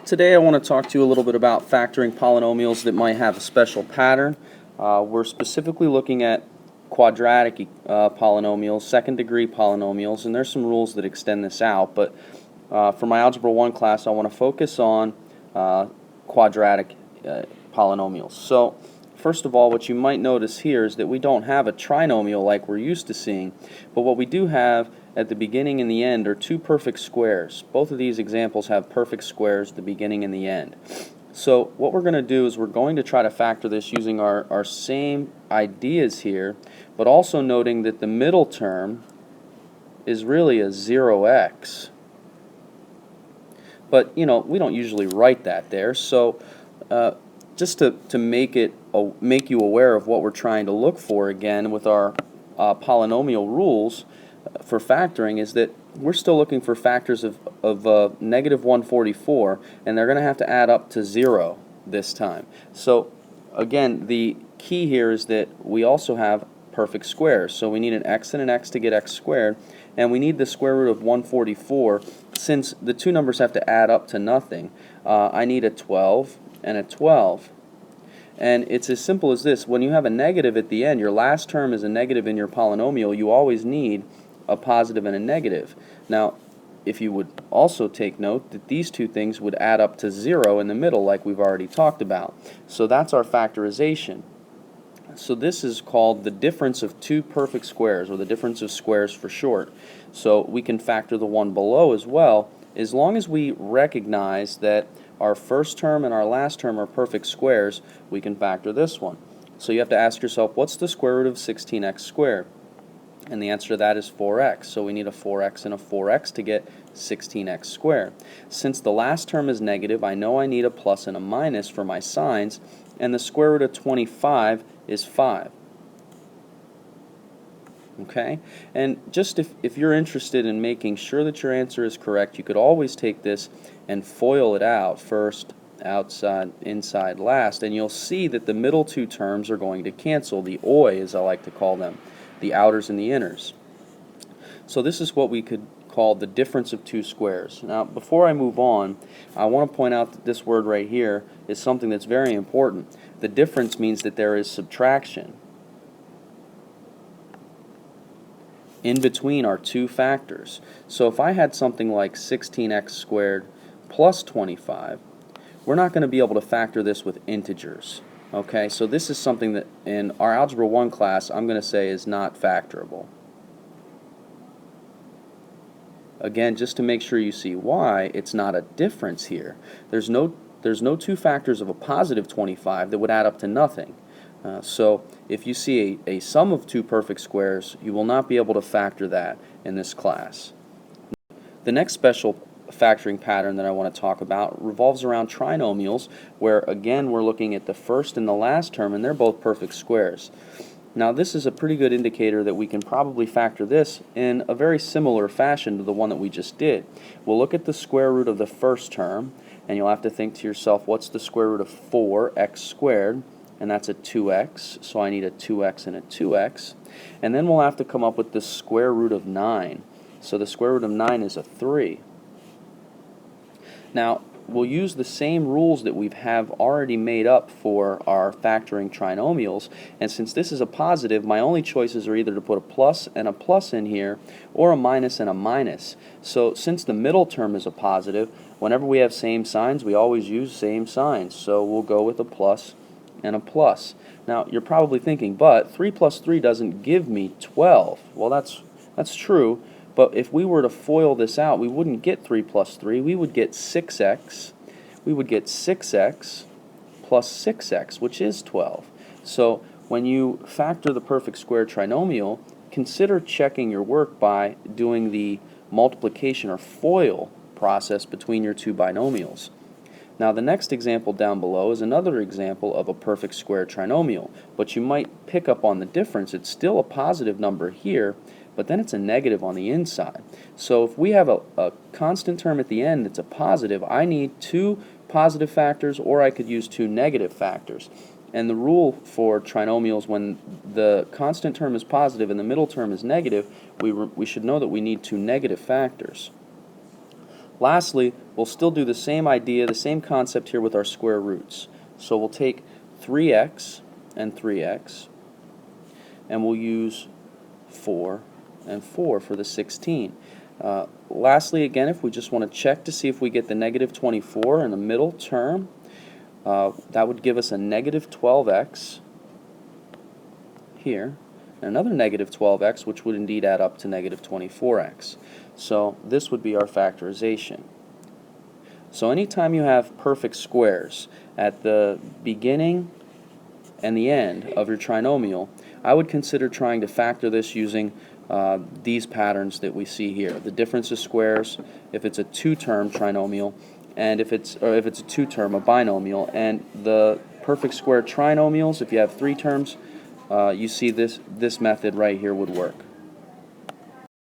Today I want to talk to you a little bit about factoring polynomials that might have a special pattern. We're specifically looking at quadratic polynomials, second degree polynomials, and there's some rules that extend this out, but for my Algebra 1 class I want to focus on quadratic polynomials. So first of all, what you might notice here is that we don't have a trinomial like we're used to seeing, but what we do have at the beginning and the end are two perfect squares. Both of these examples have perfect squares at the beginning and the end. So what we're going to do is we're going to try to factor this using our same ideas here, but also noting that the middle term is really a 0x. But you know, we don't usually write that there, so just to make you aware of what we're trying to look for again with our polynomial rules for factoring is that we're still looking for factors of negative 144, and they're going to have to add up to 0 this time. So again, the key here is that we also have perfect squares. So we need an x and an x to get x squared, and we need the square root of 144 since the two numbers have to add up to nothing. I need a 12 and a 12. And it's as simple as this. When you have a negative at the end, your last term is a negative in your polynomial, you always need a positive and a negative. Now, if you would also take note that these two things would add up to 0 in the middle like we've already talked about. So that's our factorization. So this is called the difference of two perfect squares, or the difference of squares for short. So we can factor the one below as well, as long as we recognize that our first term and our last term are perfect squares, we can factor this one. So you have to ask yourself, what's the square root of 16x squared? And the answer to that is 4x. So we need a 4x and a 4x to get 16x squared. Since the last term is negative, I know I need a plus and a minus for my signs, and the square root of 25 is 5. Okay? And just if you're interested in making sure that your answer is correct, you could always take this and FOIL it out, first, outside, inside, last, and you'll see that the middle two terms are going to cancel, the OI as I like to call them, the outers and the inners. So this is what we could call the difference of two squares. Now before I move on, I want to point out that this word right here is something that's very important. The difference means that there is subtraction in between our two factors. So if I had something like 16x squared plus 25, we're not going to be able to factor this with integers. Okay, so this is something that in our Algebra 1 class I'm going to say is not factorable. Again, just to make sure you see why, it's not a difference here. There's no two factors of a positive 25 that would add up to nothing. So if you see a sum of two perfect squares, you will not be able to factor that in this class. The next special factoring pattern that I want to talk about revolves around trinomials, where again we're looking at the first and the last term, and they're both perfect squares. Now this is a pretty good indicator that we can probably factor this in a very similar fashion to the one that we just did. We'll look at the square root of the first term, and you'll have to think to yourself, what's the square root of 4x squared? And that's a 2x, so I need a 2x and a 2x. And then we'll have to come up with the square root of 9. So the square root of 9 is a 3. Now, we'll use the same rules that we have already made up for our factoring trinomials, and since this is a positive, my only choices are either to put a plus and a plus in here, or a minus and a minus. So since the middle term is a positive, whenever we have same signs, we always use same signs. So we'll go with a plus and a plus. Now, you're probably thinking, but 3 plus 3 doesn't give me 12. Well, that's true. But if we were to FOIL this out, we wouldn't get 3 plus 3. We would get 6x. We would get 6x plus 6x, which is 12. So when you factor the perfect square trinomial, consider checking your work by doing the multiplication or FOIL process between your two binomials. Now the next example down below is another example of a perfect square trinomial, but you might pick up on the difference. It's still a positive number here, but then it's a negative on the inside. So if we have a constant term at the end that's a positive, I need two positive factors, or I could use two negative factors. And the rule for trinomials, when the constant term is positive and the middle term is negative, we should know that we need two negative factors. Lastly, we'll still do the same idea, the same concept here with our square roots. So we'll take 3x and 3x, and we'll use 4 and 4 for the 16. Lastly, again, if we just want to check to see if we get the negative 24 in the middle term, that would give us a negative 12x here, and another negative 12x, which would indeed add up to negative 24x. So this would be our factorization. So anytime you have perfect squares at the beginning and the end of your trinomial, I would consider trying to factor this using these patterns that we see here. The difference of squares, if it's a two-term trinomial, and if it's a two-term, a binomial, and the perfect square trinomials, if you have three terms, you see this method right here would work.